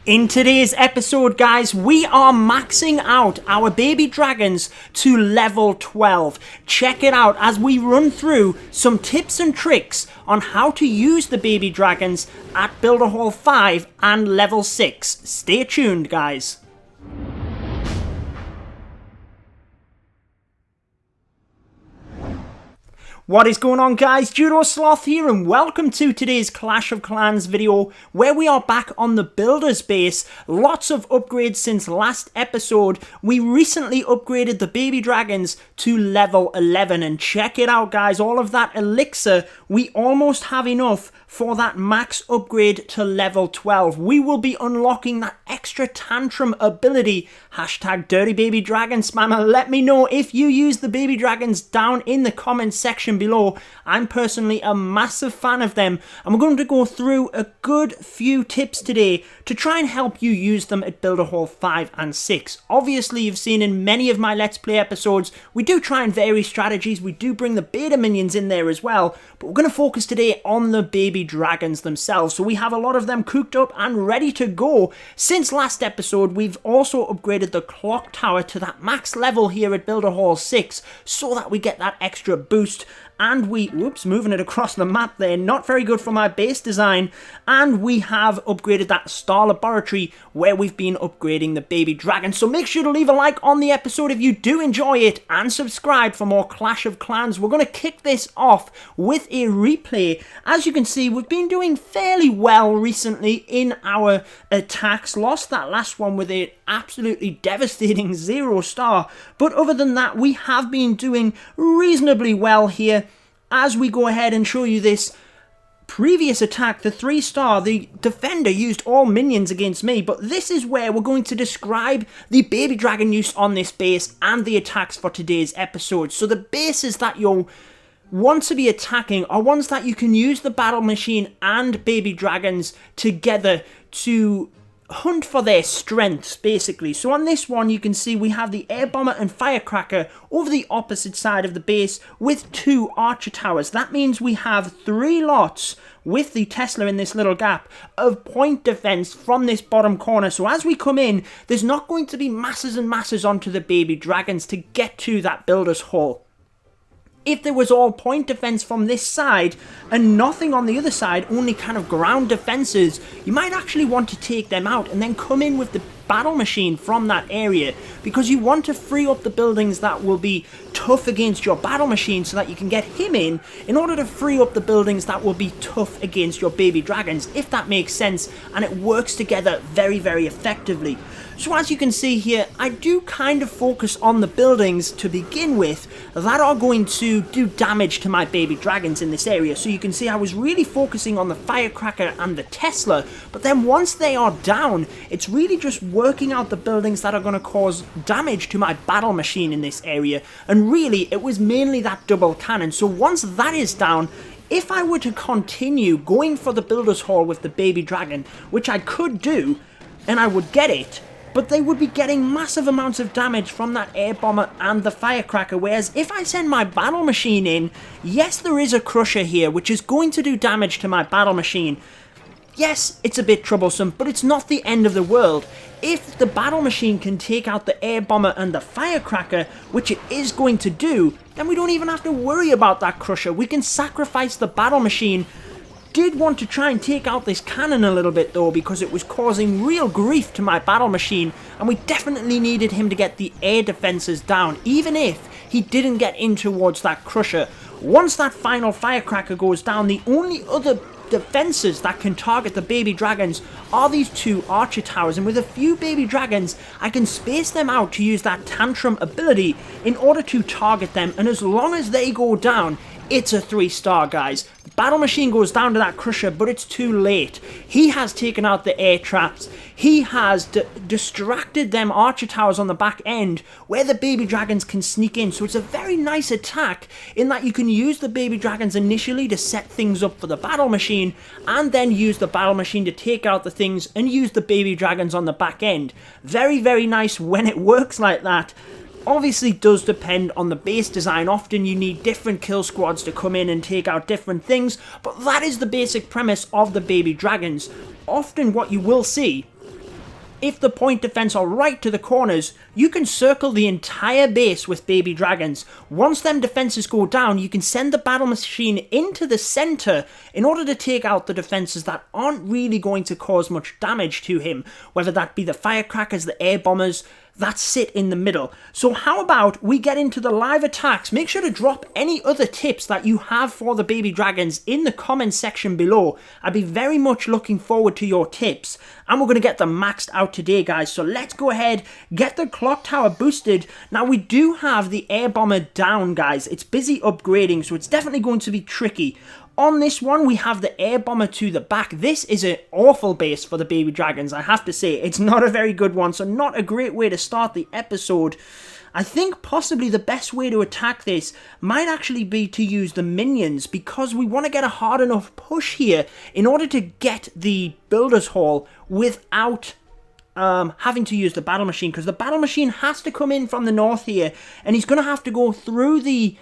In today's episode, guys, we are maxing out our baby dragons to level 12. Check it out as we run through some tips and tricks on how to use the baby dragons at Builder Hall 5 and level 6. Stay tuned, guys. What is going on, guys? Judo Sloth here, and welcome to today's Clash of Clans video, where we are back on the Builder's base. Lots of upgrades since last episode. We recently upgraded the baby dragons to level 11, and check it out, guys. All of that elixir, we almost have enough for that max upgrade to level 12. We will be unlocking that extra tantrum ability. Hashtag dirty baby dragon spammer. Let me know if you use the baby dragons down in the comments section below. I'm personally a massive fan of them, and we're going to go through a good few tips today to try and help you use them at Builder Hall 5 and 6. Obviously, you've seen in many of my Let's Play episodes, we do try and vary strategies. We do bring the beta minions in there as well, but we're going to focus today on the baby dragons themselves. So we have a lot of them cooked up and ready to go. Since last episode, we've also upgraded the clock tower to that max level here at Builder Hall 6 so that we get that extra boost. And we, whoops, moving it across the map there, not very good for my base design. And we have upgraded that Star Laboratory where we've been upgrading the baby dragon. So make sure to leave a like on the episode if you do enjoy it, and subscribe for more Clash of Clans. We're going to kick this off with a replay. As you can see, we've been doing fairly well recently in our attacks. Lost that last one with an absolutely devastating 0 star. But other than that, we have been doing reasonably well here. As we go ahead and show you this previous attack, the 3 star, the defender used all minions against me, but this is where we're going to describe the baby dragon use on this base and the attacks for today's episode. So the bases that you'll want to be attacking are ones that you can use the battle machine and baby dragons together to hunt for their strengths, basically. So on this one, you can see we have the Air Bomber and Firecracker over the opposite side of the base with 2 archer towers. That means we have 3 lots with the Tesla in this little gap of point defense from this bottom corner. So as we come in, there's not going to be masses and masses onto the baby dragons to get to that Builder's Hall. If there was all point defense from this side and nothing on the other side, only kind of ground defenses, you might actually want to take them out and then come in with the battle machine from that area, because you want to free up the buildings that will be tough against your battle machine so that you can get him in order to free up the buildings that will be tough against your baby dragons, if that makes sense, and it works together very, very effectively. So as you can see here, I do kind of focus on the buildings to begin with that are going to do damage to my baby dragons in this area. So you can see I was really focusing on the Firecracker and the Tesla, but then once they are down, it's really just working out the buildings that are going to cause damage to my battle machine in this area. And really, it was mainly that double cannon. So once that is down, if I were to continue going for the Builder's Hall with the baby dragon, which I could do, and I would get it, but they would be getting massive amounts of damage from that Air Bomber and the Firecracker. Whereas if I send my battle machine in, yes, there is a crusher here, which is going to do damage to my battle machine. Yes, it's a bit troublesome, but it's not the end of the world. If the battle machine can take out the Air Bomber and the Firecracker, which it is going to do, then we don't even have to worry about that crusher. We can sacrifice the battle machine. Did want to try and take out this cannon a little bit though, because it was causing real grief to my battle machine, and we definitely needed him to get the air defenses down, even if he didn't get in towards that crusher. Once that final Firecracker goes down, the only other defenses that can target the baby dragons are these 2 archer towers, and with a few baby dragons I can space them out to use that tantrum ability in order to target them, and as long as they go down, it's a 3 star, guys. The battle machine goes down to that crusher, but it's too late. He has taken out the air traps. He has distracted them archer towers on the back end where the baby dragons can sneak in. So it's a very nice attack in that you can use the baby dragons initially to set things up for the battle machine, and then use the battle machine to take out the things and use the baby dragons on the back end. Very, very nice when it works like that. Obviously does depend on the base design. Often you need different kill squads to come in and take out different things, but that is the basic premise of the baby dragons. Often what you will see if the point defense are right to the corners, you can circle the entire base with baby dragons. Once them defenses go down, you can send the battle machine into the center in order to take out the defenses that aren't really going to cause much damage to him, whether that be the firecrackers, the air bombers, that sit in the middle. So how about we get into the live attacks? Make sure to drop any other tips that you have for the baby dragons in the comment section below. I'd be very much looking forward to your tips. And we're going to get them maxed out today, guys. So let's go ahead, get the clock tower boosted. Now we do have the air bomber down, guys. It's busy upgrading, so it's definitely going to be tricky. On this one, we have the air bomber to the back. This is an awful base for the baby dragons, I have to say. It's not a very good one, so not a great way to start the episode. I think possibly the best way to attack this might actually be to use the minions, because we want to get a hard enough push here in order to get the builder's hall without having to use the battle machine, because the battle machine has to come in from the north here, and he's going to have to go through the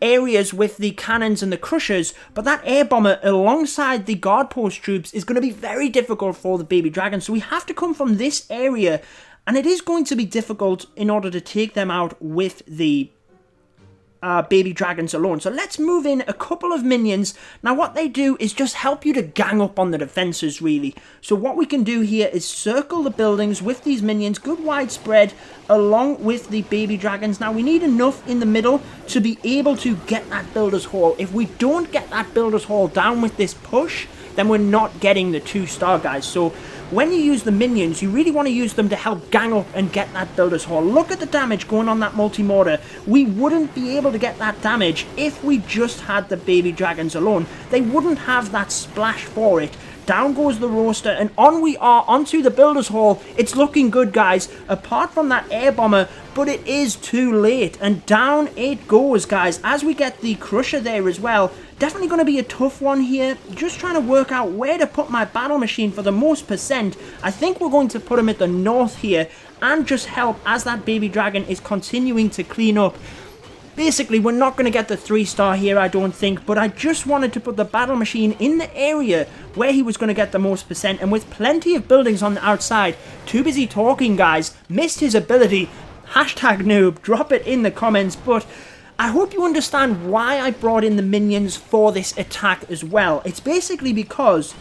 areas with the cannons and the crushers, but that air bomber alongside the guard post troops is going to be very difficult for the baby dragons. So we have to come from this area, and it is going to be difficult in order to take them out with the baby dragons alone. So let's move in a couple of minions. Now what they do is just help you to gang up on the defenses, really. So what we can do here is circle the buildings with these minions, good widespread, along with the baby dragons. Now we need enough in the middle to be able to get that builder's hall. If we don't get that builder's hall down with this push, then we're not getting the 2-star, guys. So when you use the minions, you really want to use them to help gang up and get that builder's hall. Look at the damage going on that multi-mortar. We wouldn't be able to get that damage if we just had the baby dragons alone. They wouldn't have that splash for it. Down goes the roaster, and on we are onto the builder's hall. It's looking good, guys, apart from that air bomber, but it is too late, and down it goes, guys, as we get the crusher there as well. Definitely going to be a tough one here. Just trying to work out where to put my battle machine for the most percent. I think we're going to put him at the north here and just help as that baby dragon is continuing to clean up. Basically, we're not going to get the 3-star here, I don't think, but I just wanted to put the battle machine in the area where he was going to get the most percent, and with plenty of buildings on the outside. Too busy talking, guys. Missed his ability. Hashtag noob. Drop it in the comments, but I hope you understand why I brought in the minions for this attack as well. It's basically because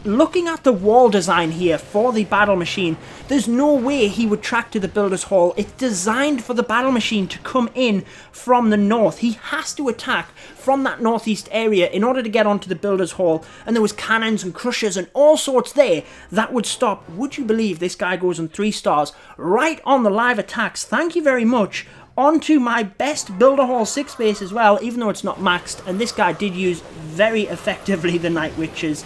looking at the wall design here for the battle machine, there's no way he would track to the builder's hall. It's designed for the battle machine to come in from the north. He has to attack from that northeast area in order to get onto the builder's hall, and there was cannons and crushers and all sorts there that would stop. Would you believe this guy goes on 3 stars right on the live attacks? Thank you very much. Onto my best builder hall 6 base as well, even though it's not maxed, and this guy did use very effectively the Night Witches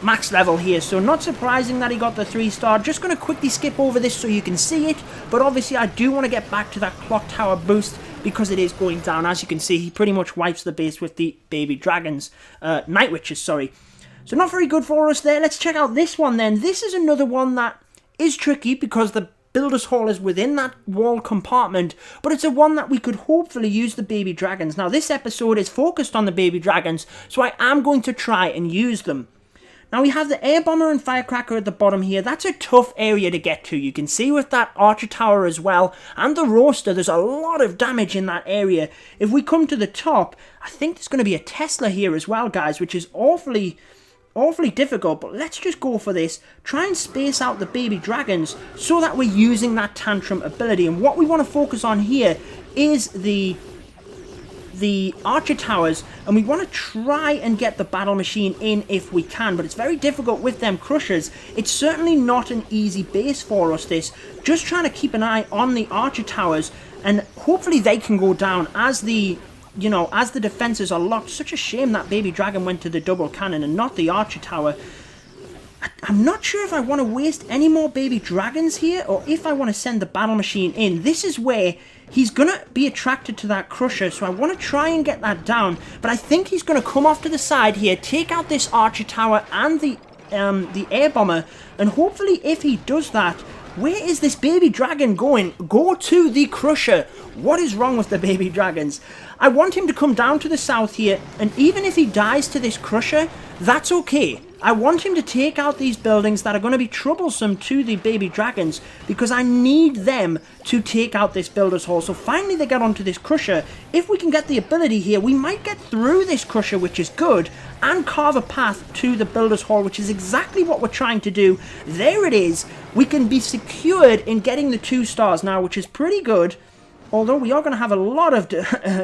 max level here, so not surprising that he got the 3-star. Just going to quickly skip over this so you can see it, but obviously I do want to get back to that clock tower boost because it is going down. As you can see, he pretty much wipes the base with the baby dragons, Night Witches, sorry. So not very good for us there. Let's check out this one then. This is another one that is tricky because the builder's hall is within that wall compartment, but it's a one that we could hopefully use the baby dragons. Now this episode is focused on the baby dragons, so I am going to try and use them. Now we have the Air Bomber and Firecracker at the bottom here. That's a tough area to get to. You can see with that Archer Tower as well, and the Roaster, there's a lot of damage in that area. If we come to the top, I think there's going to be a Tesla here as well, guys, which is awfully difficult, but let's just go for this. Try and space out the baby dragons so that we're using that tantrum ability. And what we want to focus on here is the Archer Towers, and we want to try and get the battle machine in if we can, but it's very difficult with them crushers. It's certainly not an easy base for us, this. Just trying to keep an eye on the Archer Towers, and hopefully they can go down as the defenses are locked. Such a shame that baby dragon went to the double cannon and not the Archer Tower. I'm not sure if I want to waste any more baby dragons here or if I want to send the battle machine in. This is where he's going to be attracted to that crusher, so I want to try and get that down. But I think he's going to come off to the side here, take out this Archer Tower and the Air Bomber, and hopefully if he does that, where is this baby dragon going? Go to the crusher. What is wrong with the baby dragons? I want him to come down to the south here, and even if he dies to this crusher, that's okay. I want him to take out these buildings that are going to be troublesome to the baby dragons, because I need them to take out this builder's hall. So finally they get onto this crusher. If we can get the ability here, we might get through this crusher, which is good, and carve a path to the builder's hall, which is exactly what we're trying to do. There it is. We can be secured in getting the 2 stars now, which is pretty good. Although we are going to have a lot of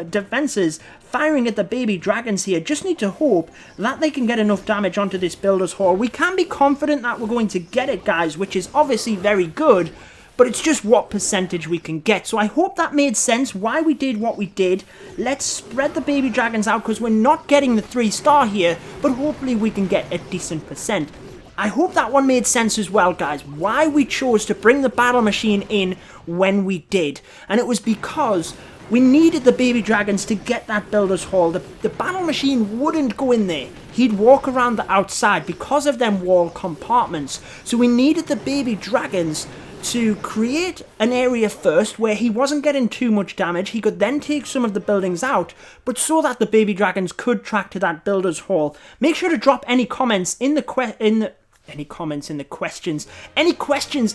defenses firing at the baby dragons here. Just need to hope that they can get enough damage onto this builder's hall. We can be confident that we're going to get it, guys, which is obviously very good. But it's just what percentage we can get. So I hope that made sense why we did what we did. Let's spread the baby dragons out, because we're not getting the 3-star here. But hopefully we can get a decent percent. I hope that one made sense as well, guys, why we chose to bring the battle machine in when we did. And it was because we needed the baby dragons to get that builder's hall. The battle machine wouldn't go in there. He'd walk around the outside because of them wall compartments. So we needed the baby dragons to create an area first where he wasn't getting too much damage. He could then take some of the buildings out, but so that the baby dragons could track to that builder's hall. Make sure to drop any comments in the any questions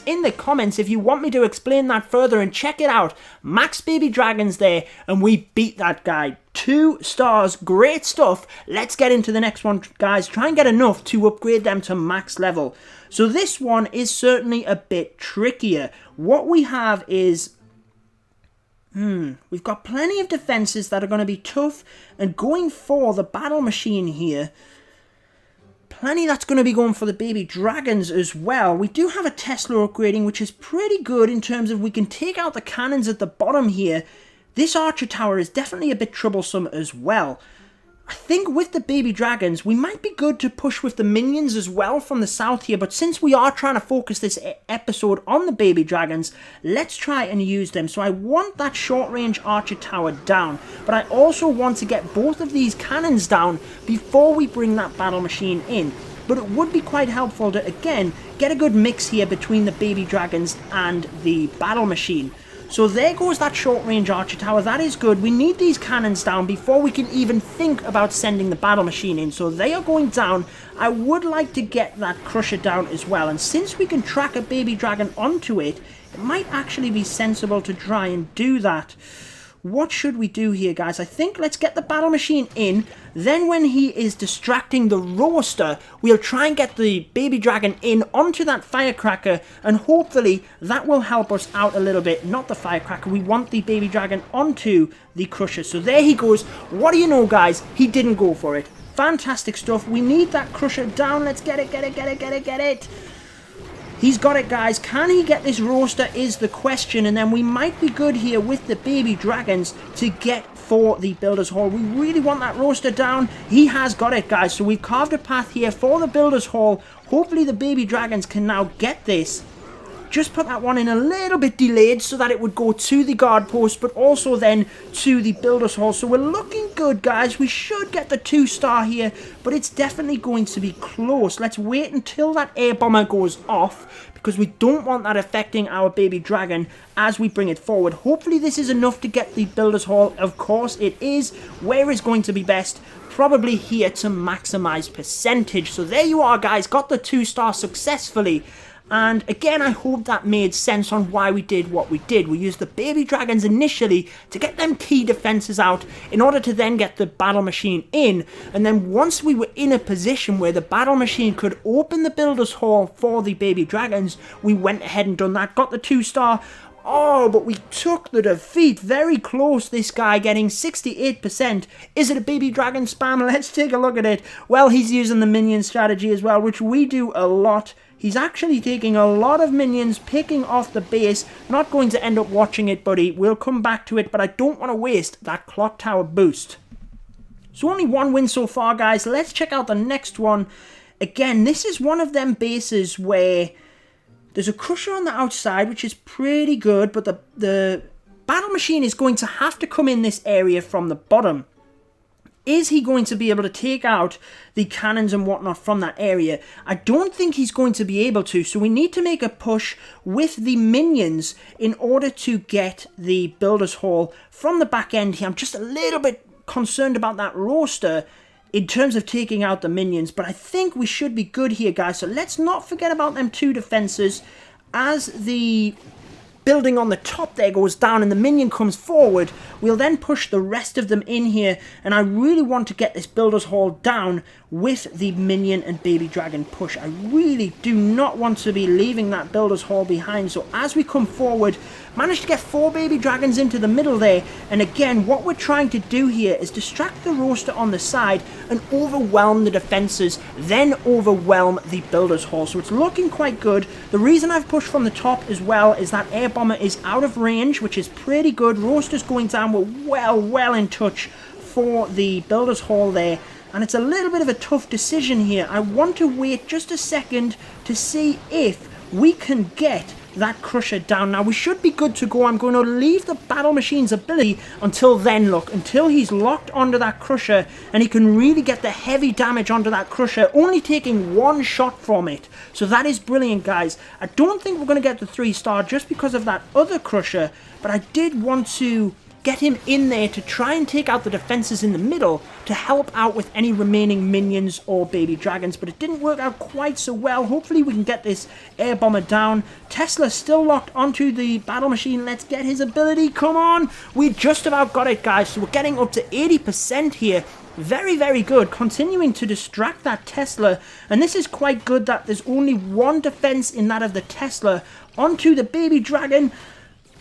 in the comments if you want me to explain that further. And check it out, max baby dragons there, and we beat that guy. 2 stars, great stuff. Let's get into the next one, guys. Try and get enough to upgrade them to max level. So this one is certainly a bit trickier. What we have is we've got plenty of defenses that are going to be tough, and going for the battle machine here, plenty that's going to be going for the baby dragons as well. We do have a Tesla upgrading, which is pretty good in terms of we can take out the cannons at the bottom here. This archer tower is definitely a bit troublesome as well. I think with the baby dragons, we might be good to push with the minions as well from the south here. But since we are trying to focus this episode on the baby dragons, let's try and use them. So I want that short-range archer tower down, but I also want to get both of these cannons down before we bring that battle machine in. But it would be quite helpful to, again, get a good mix here between the baby dragons and the battle machine. So there goes that short-range archer tower. That is good. We need these cannons down before we can even think about sending the battle machine in. So they are going down. I would like to get that crusher down as well. And since we can track a baby dragon onto it, it might actually be sensible to try and do that. What should we do here, guys? I think let's get the battle machine in. Then when he is distracting the roaster, we'll try and get the baby dragon in onto that firecracker, and hopefully that will help us out a little bit. Not the firecracker, we want the baby dragon onto the crusher. So there he goes. What do you know, guys? He didn't go for it. Fantastic stuff. We need that crusher down. Let's get it, get it, get it, get it, get it. He's got it, guys. Can he get this roaster is the question. And then we might be good here with the baby dragons to get for the builder's hall. We really want that roaster down. He has got it, guys. So we've carved a path here for the builder's hall. Hopefully the baby dragons can now get this. Just put that one in a little bit delayed so that it would go to the guard post, but also then to the builder's hall. So we're looking good, guys. We should get the 2-star here, but it's definitely going to be close. Let's wait until that air bomber goes off, because we don't want that affecting our baby dragon as we bring it forward. Hopefully this is enough to get the builder's hall. Of course it is. Where is going to be best? Probably here to maximize percentage. So there you are, guys. Got the 2-star successfully. And again, I hope that made sense on why we did what we did. We used the baby dragons initially to get them key defenses out in order to then get the battle machine in. And then once we were in a position where the battle machine could open the builder's hall for the baby dragons, we went ahead and done that. Got the 2-star. Oh, but we took the defeat. Very close, this guy getting 68%. Is it a baby dragon spam? Let's take a look at it. Well, he's using the minion strategy as well, which we do a lot. He's actually taking a lot of minions, picking off the base. Not going to end up watching it, buddy. We'll come back to it, but I don't want to waste that clock tower boost. So only one win so far, guys. Let's check out the next one. Again, this is one of them bases where there's a crusher on the outside, which is pretty good, but the battle machine is going to have to come in this area from the bottom. Is he going to be able to take out the cannons and whatnot from that area? I don't think he's going to be able to, so we need to make a push with the minions in order to get the builder's hall from the back end here. I'm just a little bit concerned about that roaster. in terms of taking out the minions, but I think we should be good here, guys. So let's not forget about them 2 defenses. As the building on the top there goes down and the minion comes forward, we'll then push the rest of them in here, and I really want to get this builder's hall down with the minion and baby dragon push. I really do not want to be leaving that builder's hall behind. So as we come forward, managed to get 4 baby dragons into the middle there, and again what we're trying to do here is distract the roaster on the side and overwhelm the defenses, then overwhelm the builder's hall. So it's looking quite good. The reason I've pushed from the top as well is that Air Bomber is out of range, which is pretty good. Roaster's going down, we're well in touch for the builder's hall there, and it's a little bit of a tough decision here. I want to wait just a second to see if we can get that crusher down. Now we should be good to go. I'm going to leave the battle machine's ability until then, look, until he's locked onto that crusher and he can really get the heavy damage onto that crusher, only taking 1 shot from it. So that is brilliant, guys. I don't think we're going to get the 3-star just because of that other crusher, but I did want to get him in there to try and take out the defenses in the middle to help out with any remaining minions or baby dragons, but it didn't work out quite so well. Hopefully we can get this Air Bomber down. Tesla still locked onto the battle machine. Let's get his ability. Come on. We just about got it, guys. So we're getting up to 80% here. Very, very good. Continuing to distract that Tesla, and this is quite good that there's only 1 defense in that of the Tesla. Onto the baby dragon,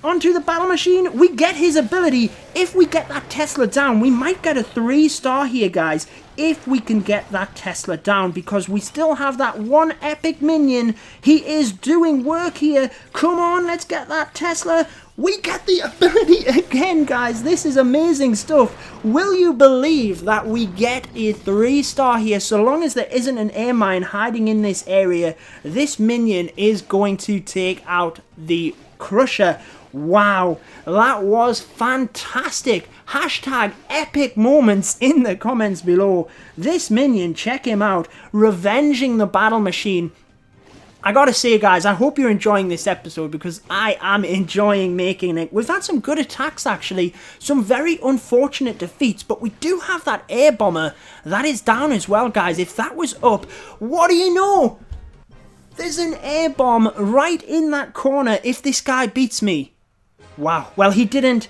onto the battle machine. We get his ability. If we get that Tesla down, we might get a 3-star here, guys, if we can get that Tesla down, because we still have that 1 epic minion. He is doing work here. Come on, let's get that Tesla. We get the ability again, guys. This is amazing stuff. Will you believe that we get a 3-star here? So long as there isn't an air mine hiding in this area, this minion is going to take out the crusher. Wow, that was fantastic. Hashtag epic moments in the comments below. This minion, check him out, revenging the battle machine. I gotta say, guys, I hope you're enjoying this episode, because I am enjoying making it. We've had some good attacks, actually, some very unfortunate defeats, but we do have that Air Bomber that is down as well, guys. If that was up, what do you know? There's an air bomb right in that corner if this guy beats me. Wow, well he didn't,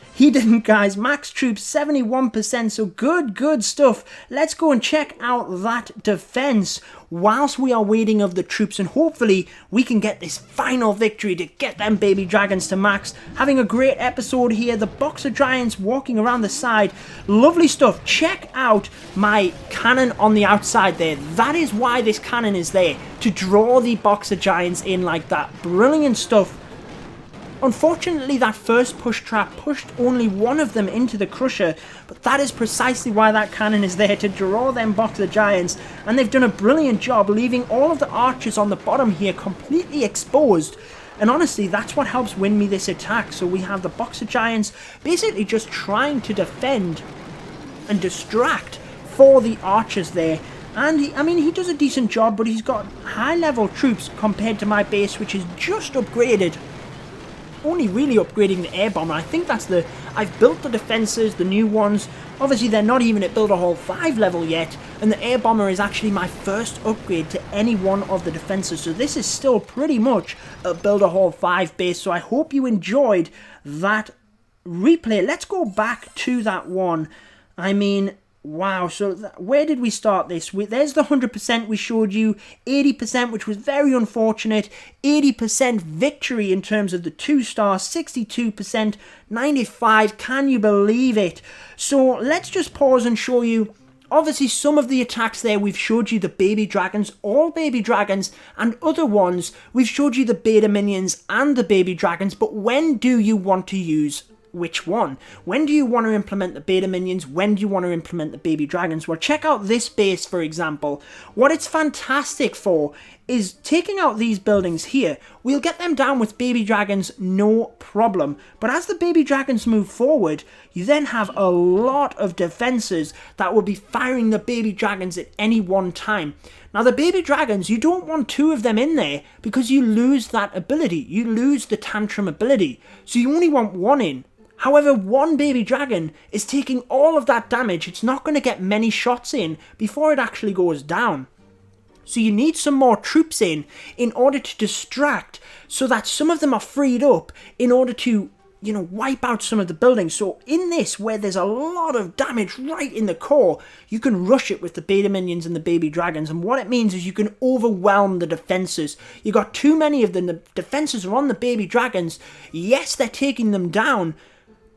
guys. Max troops 71%, so good stuff. Let's go and check out that defense whilst we are waiting of the troops, and hopefully we can get this final victory to get them baby dragons to max. Having a great episode here, the boxer giants walking around the side, lovely stuff. Check out my cannon on the outside there. That is why this cannon is there, to draw the boxer giants in like that. Brilliant stuff. Unfortunately, that first push trap pushed only 1 of them into the crusher, but that is precisely why that cannon is there, to draw them boxer giants, and they've done a brilliant job leaving all of the archers on the bottom here completely exposed. And honestly, that's what helps win me this attack. So we have the boxer giants basically just trying to defend and distract for the archers there. And he does a decent job, but he's got high level troops compared to my base, which is just upgraded. Only really upgrading the Air Bomber. I think that's I've built the defenses, the new ones. Obviously they're not even at Builder Hall 5 level yet, and the Air Bomber is actually my first upgrade to any one of the defenses. So this is still pretty much a Builder Hall 5 base. So I hope you enjoyed that replay. Let's go back to that one. Wow, so where did we start this? There's the 100% we showed you, 80%, which was very unfortunate, 80% victory in terms of the 2-star, 62%, 95, can you believe it? So let's just pause and show you, obviously some of the attacks there, we've showed you the baby dragons, all baby dragons, and other ones, we've showed you the beta minions and the baby dragons, but when do you want to use which one? When do you want to implement the beta minions? When do you want to implement the baby dragons? Well, check out this base, for example. What it's fantastic for is taking out these buildings here. We'll get them down with baby dragons, no problem. But as the baby dragons move forward, you then have a lot of defenses that will be firing the baby dragons at any one time. Now the baby dragons, you don't want 2 of them in there because you lose that ability. You lose the tantrum ability. So you only want 1 in. However, one baby dragon is taking all of that damage. It's not going to get many shots in before it actually goes down. So you need some more troops in order to distract, so that some of them are freed up in order to, you know, wipe out some of the buildings. So in this, where there's a lot of damage right in the core, you can rush it with the beta minions and the baby dragons. And what it means is you can overwhelm the defenses. You got too many of them. The defenses are on the baby dragons. Yes, they're taking them down,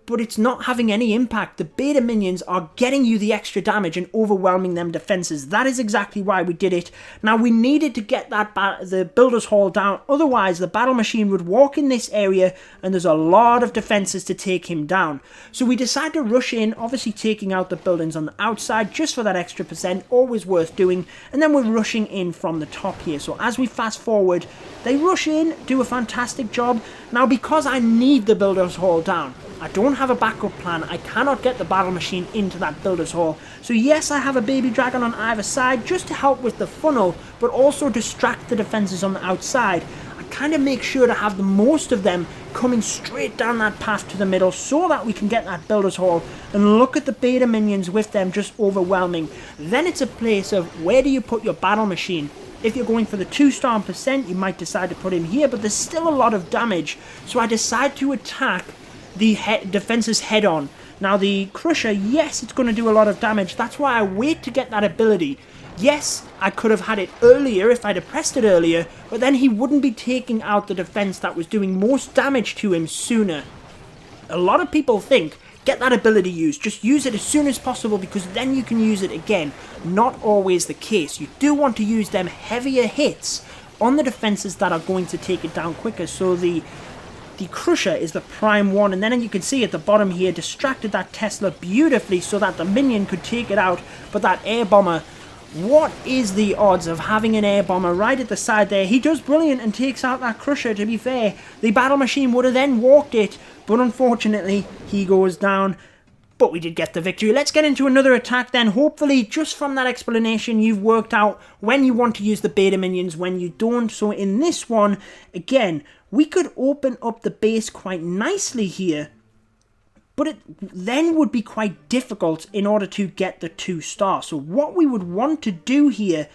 but it's not having any impact. The beta minions are getting you the extra damage and overwhelming them defenses. That is exactly why we did it. Now, we needed to get the Builder's Hall down, otherwise the battle machine would walk in this area and there's a lot of defenses to take him down. So we decided to rush in, obviously taking out the buildings on the outside just for that extra percent, always worth doing. And then we're rushing in from the top here. So as we fast forward, they rush in, do a fantastic job. Now, because I need the Builder's Hall down, I don't have a backup plan. I cannot get the battle machine into that Builder's Hall. So yes, I have a baby dragon on either side just to help with the funnel, but also distract the defenses on the outside. I kind of make sure to have the most of them coming straight down that path to the middle so that we can get that Builder's Hall. And look at the beta minions with them just overwhelming. Then it's a place of where do you put your battle machine? If you're going for the 2-star percent, you might decide to put him here, but there's still a lot of damage. So I decide to attack the defenses head on. Now the Crusher, yes, it's going to do a lot of damage. That's why I wait to get that ability. Yes, I could have had it earlier if I'd have pressed it earlier, but then he wouldn't be taking out the defense that was doing most damage to him sooner. A lot of people think, get that ability used, just use it as soon as possible because then you can use it again. Not always the case. You do want to use them heavier hits on the defenses that are going to take it down quicker. So the Crusher is the prime one, and then you can see at the bottom here, distracted that Tesla beautifully so that the minion could take it out. But that Air Bomber, what is the odds of having an Air Bomber right at the side there? He does brilliant and takes out that Crusher, to be fair. The battle machine would have then walked it, but unfortunately, he goes down. But we did get the victory. Let's get into another attack then. Hopefully, just from that explanation, you've worked out when you want to use the beta minions, when you don't. So in this one, again, we could open up the base quite nicely here, but it then would be quite difficult in order to get the 2-star. So what we would want to do here,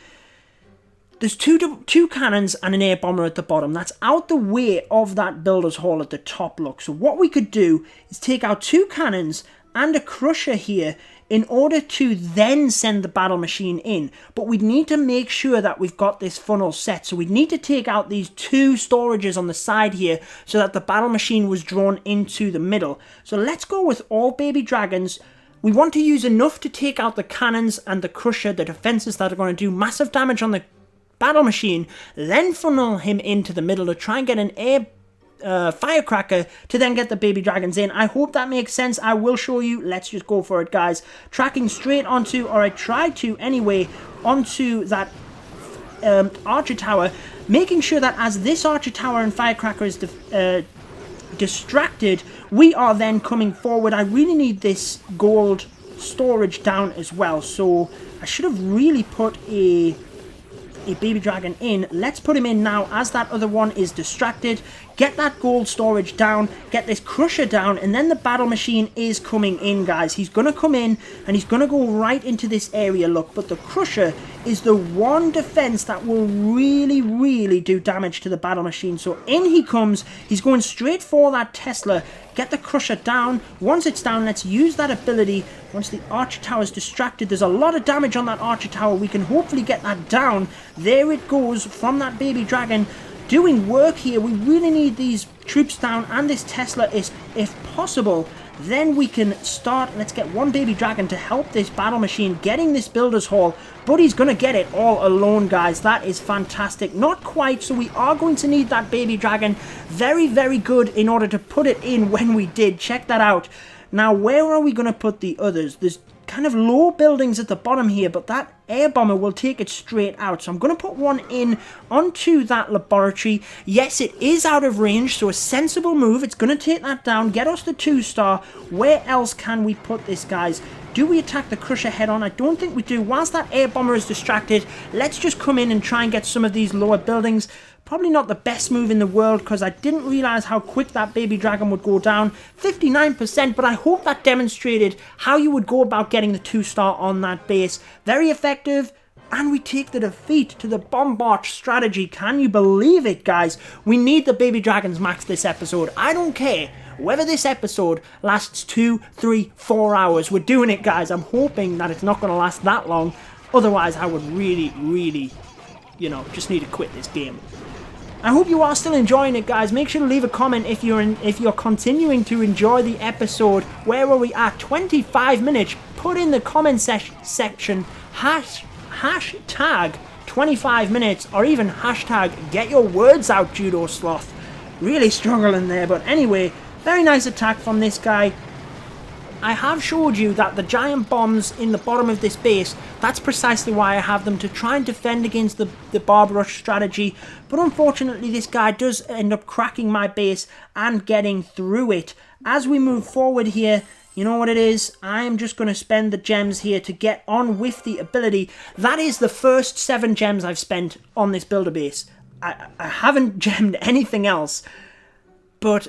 there's two cannons and an air bomber at the bottom. That's out the way of that Builder's Hall at the top, look. So what we could do is take out 2 cannons and a Crusher here in order to then send the battle machine in. But we need to make sure that we've got this funnel set. So we need to take out these 2 storages on the side here so that the battle machine was drawn into the middle. So let's go with all baby dragons. We want to use enough to take out the cannons and the Crusher, the defenses that are going to do massive damage on the battle machine, then funnel him into the middle to try and get an air firecracker to then get the baby dragons in. I hope that makes sense. I will show you. Let's just go for it, guys. Tracking straight onto, or I tried to anyway, onto that archer tower, making sure that as this archer tower and firecracker is distracted, we are then coming forward. I really need this gold storage down as well, so I should have really put a baby dragon in. Let's put him in now as that other one is distracted. Get that gold storage down, get this Crusher down, and then the battle machine is coming in, guys. He's going to come in and he's going to go right into this area, look, but the Crusher is the one defense that will really, really do damage to the battle machine. So in he comes, he's going straight for that Tesla. Get the Crusher down. Once it's down, let's use that ability. Once the archer tower is distracted, there's a lot of damage on that archer tower. We can hopefully get that down. There it goes from that baby dragon. Doing work here. We really need these troops down and this Tesla is, if possible. Then we can start. Let's get one baby dragon to help this battle machine getting this Builder's Hall. But he's going to get it all alone, guys. That is fantastic. Not quite, so we are going to need that baby dragon. Very, very good in order to put it in when we did. Check that out. Now, where are we going to put the others? There's kind of low buildings at the bottom here, but that air bomber will take it straight out. So I'm going to put one in onto that laboratory. Yes, it is out of range, so a sensible move. It's going to take that down, get us the 2-star. Where else can we put this, guys? Do we attack the Crusher head on? I don't think we do. Whilst that air bomber is distracted, let's just come in and try and get some of these lower buildings. Probably not the best move in the world because I didn't realize how quick that baby dragon would go down. 59%, but I hope that demonstrated how you would go about getting the 2-star on that base. Very effective. And we take the defeat to the Bombard strategy. Can you believe it, guys? We need the baby dragons max this episode. I don't care whether this episode lasts 2, 3, 4 hours. We're doing it, guys. I'm hoping that it's not going to last that long. Otherwise, I would really, just need to quit this game. I hope you are still enjoying it, guys. Make sure to leave a comment if you're continuing to enjoy the episode. Where are we at? 25 minutes. Put in the comment section hashtag 25 minutes or even hashtag get your words out, Judo Sloth. Really struggling there, but anyway, very nice attack from this guy. I have showed you that the giant bombs in the bottom of this base, that's precisely why I have them, to try and defend against the Barb Rush strategy, but unfortunately this guy does end up cracking my base and getting through it. As we move forward here, you know what it is? I am just going to spend the gems here to get on with the ability. That is the first 7 gems I've spent on this builder base. I haven't gemmed anything else, but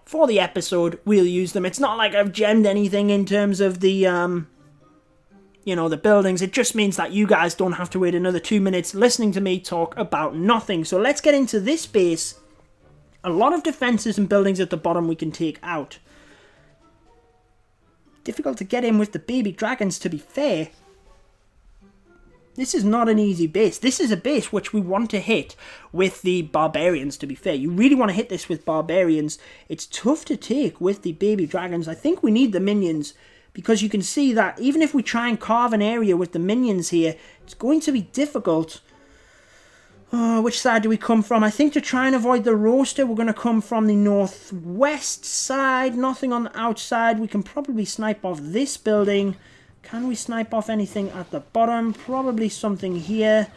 for the episode, we'll use them. It's not like I've gemmed anything in terms of the, the buildings. It just means that you guys don't have to wait another 2 minutes listening to me talk about nothing. So let's get into this base. A lot of defenses and buildings at the bottom we can take out. Difficult to get in with the baby dragons, to be fair. This is not an easy base. This is a base which we want to hit with the barbarians, to be fair. You really want to hit this with barbarians. It's tough to take with the baby dragons. I think we need the minions, because you can see that even if we try and carve an area with the minions here, it's going to be difficult. Which side do we come from? I think to try and avoid the roaster, we're going to come from the northwest side. Nothing on the outside. We can probably snipe off this building. Can we snipe off anything at the bottom? Probably something here.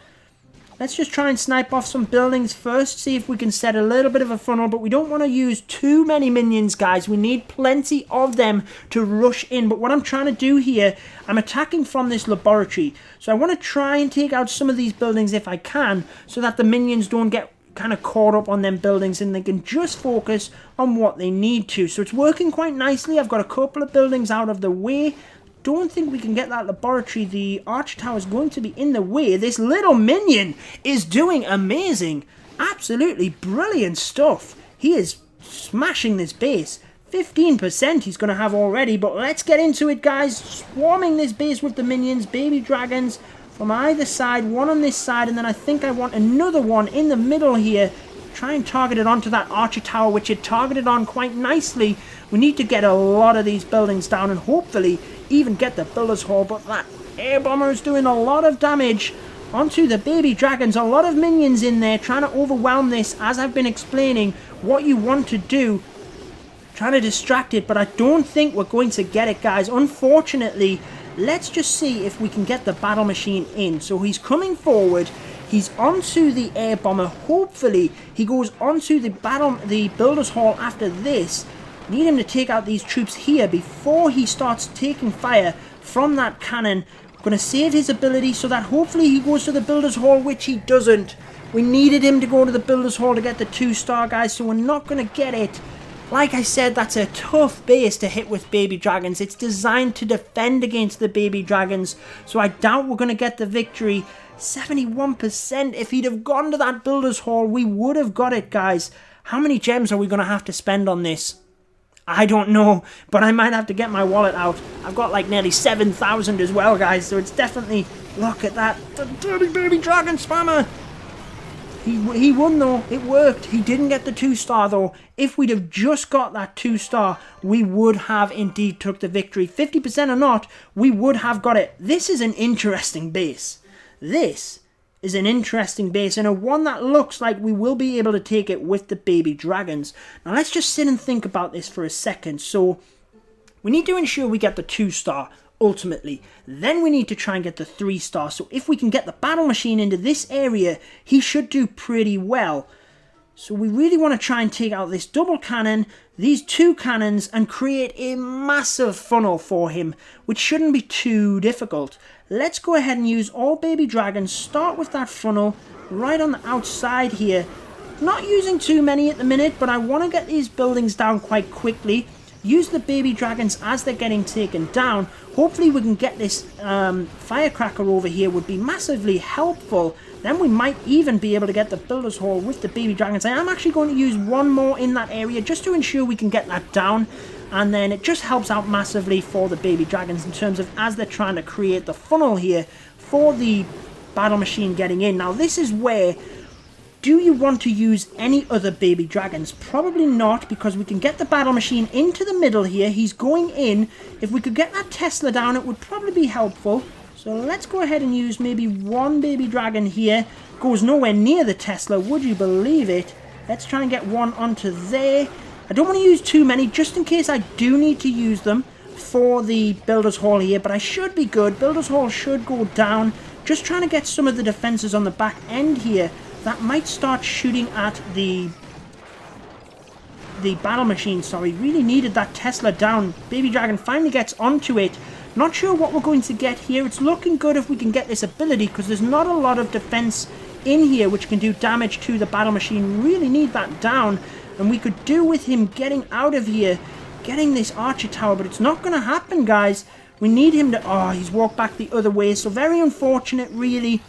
Let's just try and snipe off some buildings first. See if we can set a little bit of a funnel. But we don't want to use too many minions, guys. We need plenty of them to rush in. But what I'm trying to do here, I'm attacking from this laboratory. So I want to try and take out some of these buildings if I can, so that the minions don't get kind of caught up on them buildings and they can just focus on what they need to. So it's working quite nicely. I've got a couple of buildings out of the way. Don't think we can get that laboratory. The arch tower is going to be in the way. This little minion is doing amazing. Absolutely brilliant stuff. He is smashing this base. 15% he's going to have already, but let's get into it, guys. Swarming this base with the minions, baby dragons from either side. One on this side, and then I think I want another one in the middle here. Try and target it onto that archer tower, which it targeted on quite nicely. We need to get a lot of these buildings down and hopefully even get the builder's hall, but that air bomber is doing a lot of damage onto the baby dragons. A lot of minions in there trying to overwhelm this, as I've been explaining what you want to do, trying to distract it, but I don't think we're going to get it, guys, unfortunately. Let's just see if we can get the battle machine in. So he's coming forward. He's onto the air bomber. Hopefully he goes onto the builder's hall after this. Need him to take out these troops here before he starts taking fire from that cannon. Going to save his ability so that hopefully he goes to the builder's hall, which he doesn't. We needed him to go to the builder's hall to get the 2-star, guys, so we're not going to get it. Like I said, that's a tough base to hit with baby dragons. It's designed to defend against the baby dragons, so I doubt we're going to get the victory. 71%. If he'd have gone to that builder's hall, we would have got it, guys. How many gems are we going to have to spend on this? I don't know, but I might have to get my wallet out. I've got like nearly 7,000 as well, guys, so it's definitely... Look at that. The dirty baby dragon spammer. He won, though. It worked. He didn't get the 2-star, though. If we'd have just got that 2-star, we would have indeed took the victory. 50% or not, we would have got it. This is an interesting base. This is an interesting base, and a one that looks like we will be able to take it with the baby dragons. Now let's just sit and think about this for a second. So we need to ensure we get the 2-star ultimately. Then we need to try and get the 3-star. So if we can get the battle machine into this area, he should do pretty well. So we really want to try and take out this double cannon, these two cannons, and create a massive funnel for him, which shouldn't be too difficult. Let's go ahead and use all baby dragons. Start with that funnel right on the outside here. Not using too many at the minute, but I want to get these buildings down quite quickly. Use the baby dragons as they're getting taken down. Hopefully we can get this firecracker over here, would be massively helpful. Then we might even be able to get the builder's hall with the baby dragons. I am actually going to use one more in that area just to ensure we can get that down. And then it just helps out massively for the baby dragons in terms of as they're trying to create the funnel here for the battle machine getting in. Now this is where, do you want to use any other baby dragons? Probably not, because we can get the battle machine into the middle here. He's going in. If we could get that Tesla down, it would probably be helpful. So let's go ahead and use maybe one baby dragon here. Goes nowhere near the Tesla, would you believe it? Let's try and get one onto there. I don't want to use too many, just in case I do need to use them for the Builder's Hall here. But I should be good. Builder's Hall should go down. Just trying to get some of the defenses on the back end here that might start shooting at the battle machine. Sorry, really needed that Tesla down. Baby Dragon finally gets onto it. Not sure what we're going to get here. It's looking good if we can get this ability, because there's not a lot of defense in here which can do damage to the battle machine. Really need that down, and we could do with him getting out of here, getting this archer tower, but it's not going to happen, guys. We need him to... Oh, he's walked back the other way, so very unfortunate, really.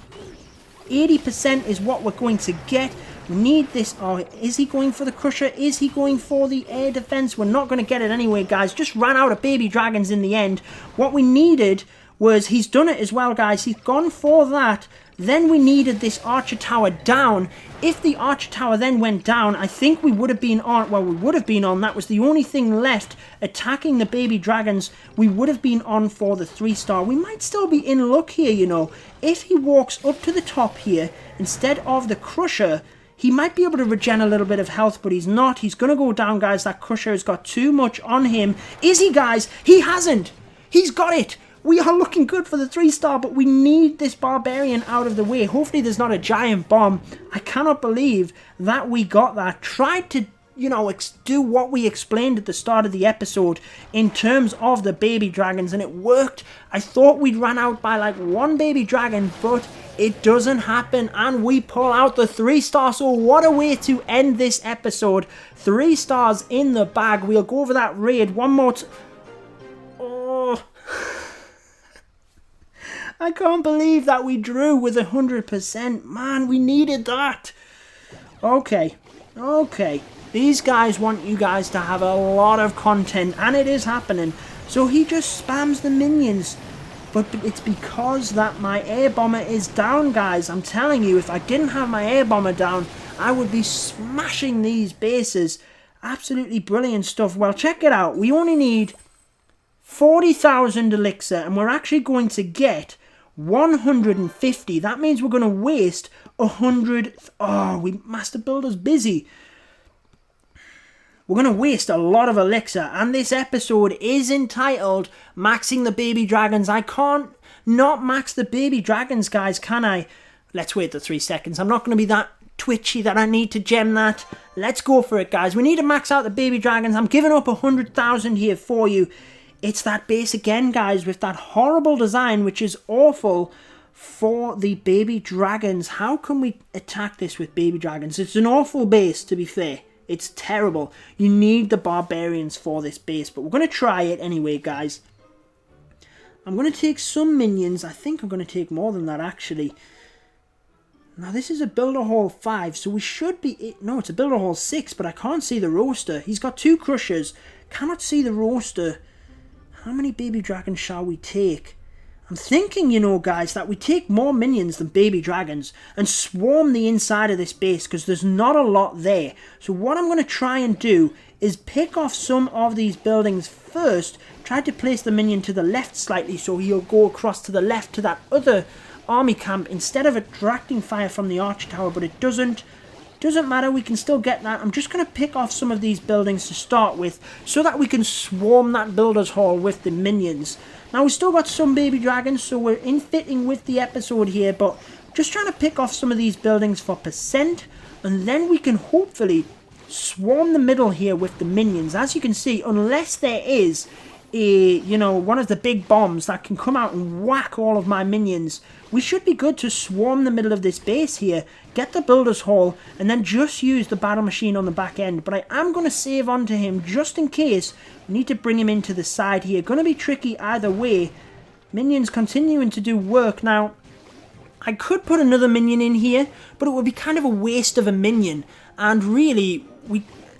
80% is what we're going to get. We need this. Oh, is he going for the crusher? Is he going for the air defense? We're not going to get it anyway, guys. Just ran out of baby dragons in the end. What we needed was, he's done it as well, guys. He's gone for that. Then we needed this archer tower down. If the archer tower then went down, I think we would have been on, well, we would have been on. That was the only thing left, attacking the baby dragons. We would have been on for the 3-star. We might still be in luck here, you know. If he walks up to the top here, instead of the crusher, he might be able to regen a little bit of health, but he's not. He's going to go down, guys. That crusher has got too much on him. Is he, guys? He hasn't. He's got it. We are looking good for the 3-star, but we need this barbarian out of the way. Hopefully there's not a giant bomb. I cannot believe that we got that. Tried to, you know, do what we explained at the start of the episode in terms of the baby dragons, and it worked. I thought we'd run out by like one baby dragon, but it doesn't happen, and we pull out the 3-star. So what a way to end this episode. 3 stars in the bag. We'll go over that raid one more time. Oh... I can't believe that we drew with 100%. Man, we needed that. Okay. These guys want you guys to have a lot of content, and it is happening. So he just spams the minions. But it's because that my air bomber is down, guys. I'm telling you, if I didn't have my air bomber down, I would be smashing these bases. Absolutely brilliant stuff. Well, check it out. We only need 40,000 elixir, and we're actually going to get 150. That means we're going to waste 100. Oh, we Master Builder's busy. We're going to waste a lot of elixir, and this episode is entitled Maxing the Baby Dragons. I can't not max the baby dragons, guys, can I? Let's wait the 3 seconds. I'm not going to be that twitchy that I need to gem that. Let's go for it, guys. We need to max out the baby dragons. I'm giving up 100,000 here for you. It's that base again, guys, with that horrible design, which is awful for the baby dragons. How can we attack this with baby dragons? It's an awful base, to be fair. It's terrible. You need the barbarians for this base, but we're going to try it anyway, guys. I'm going to take some minions. I think I'm going to take more than that, actually. Now, this is a Builder Hall 5, so we should be... No, it's a Builder Hall 6, but I can't see the roster. He's got 2 crushers. Cannot see the roster. How many baby dragons shall we take? I'm thinking, you know, guys, that we take more minions than baby dragons and swarm the inside of this base, because there's not a lot there. So what I'm going to try and do is pick off some of these buildings first, try to place the minion to the left slightly so he'll go across to the left to that other army camp instead of attracting fire from the archer tower, but it doesn't matter, we can still get that. I'm just going to pick off some of these buildings to start with so that we can swarm that builder's hall with the minions. Now, we've still got some baby dragons, so we're in fitting with the episode here, but just trying to pick off some of these buildings for percent. and then we can hopefully swarm the middle here with the minions. As you can see, unless there is a, one of the big bombs that can come out and whack all of my minions, we should be good to swarm the middle of this base here, get the builder's hall, and then just use the battle machine on the back end. But I am going to save onto him just in case we need to bring him into the side here. Going to be tricky either way. Minions continuing to do work. Now, I could put another minion in here, but it would be kind of a waste of a minion. And really,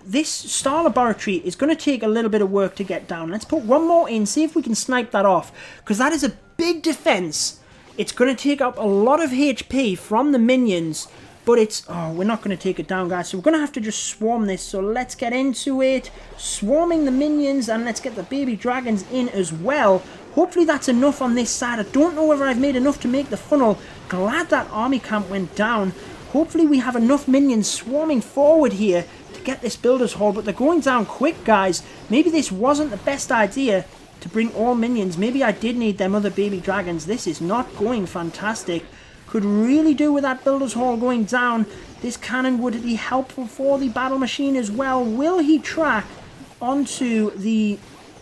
this Star Laboratory is going to take a little bit of work to get down. Let's put one more in, see if we can snipe that off, because that is a big defense. It's going to take up a lot of HP from the minions, but it's... Oh, we're not going to take it down, guys, so we're going to have to just swarm this. So let's get into it. Swarming the minions, and let's get the baby dragons in as well. Hopefully that's enough on this side. I don't know whether I've made enough to make the funnel. Glad that army camp went down. Hopefully we have enough minions swarming forward here to get this builder's hall, but they're going down quick, guys. Maybe this wasn't the best idea to bring all minions. Maybe I did need them other baby dragons. This is not going fantastic. Could really do with that builder's hall going down. This cannon would be helpful for the battle machine as well. Will he track onto the...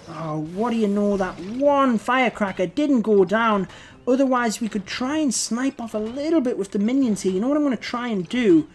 Oh, what do you know, that one firecracker didn't go down. Otherwise, we could try and snipe off a little bit with the minions here. You know what I'm going to try and do?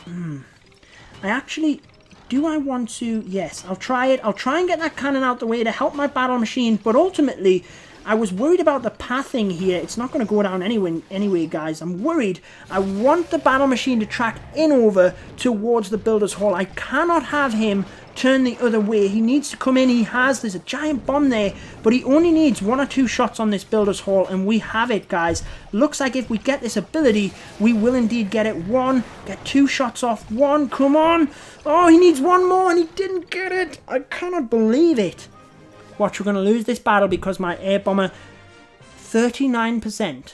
I actually... Do I want to... Yes, I'll try it. I'll try and get that cannon out the way to help my battle machine. But ultimately, I was worried about the pathing here. It's not going to go down anyway, guys. I'm worried. I want the battle machine to track in over towards the builder's hall. I cannot have him turn the other way. He needs to come in. There's a giant bomb there, but he only needs 1 or 2 shots on this builder's hall, and we have it, guys. Looks like if we get this ability, we will indeed get it. Get 2 shots off. 1, come on. Oh, he needs 1 more, and he didn't get it. I cannot believe it. Watch, we're going to lose this battle because my air bomber, 39%.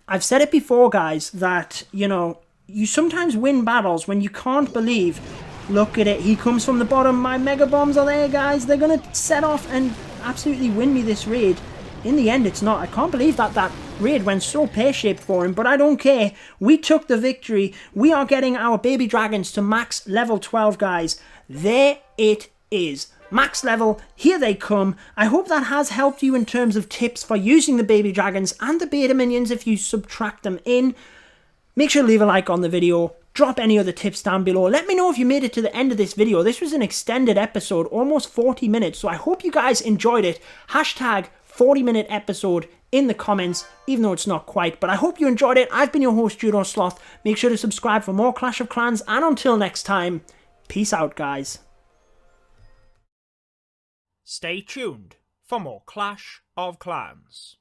I've said it before, guys, that, you sometimes win battles when you can't believe. Look at it. He comes from the bottom. My mega bombs are there, guys. They're going to set off and absolutely win me this raid. In the end, it's not. I can't believe that raid went so pear-shaped for him, but I don't care. We took the victory. We are getting our baby dragons to max level 12, guys. There it is. Max level. Here they come. I hope that has helped you in terms of tips for using the baby dragons and the beta minions if you subtract them in. Make sure to leave a like on the video. Drop any other tips down below. Let me know if you made it to the end of this video. This was an extended episode, almost 40 minutes. So I hope you guys enjoyed it. Hashtag 40-minute episode in the comments, even though it's not quite. But I hope you enjoyed it. I've been your host, Judo Sloth. Make sure to subscribe for more Clash of Clans. And until next time, peace out, guys. Stay tuned for more Clash of Clans.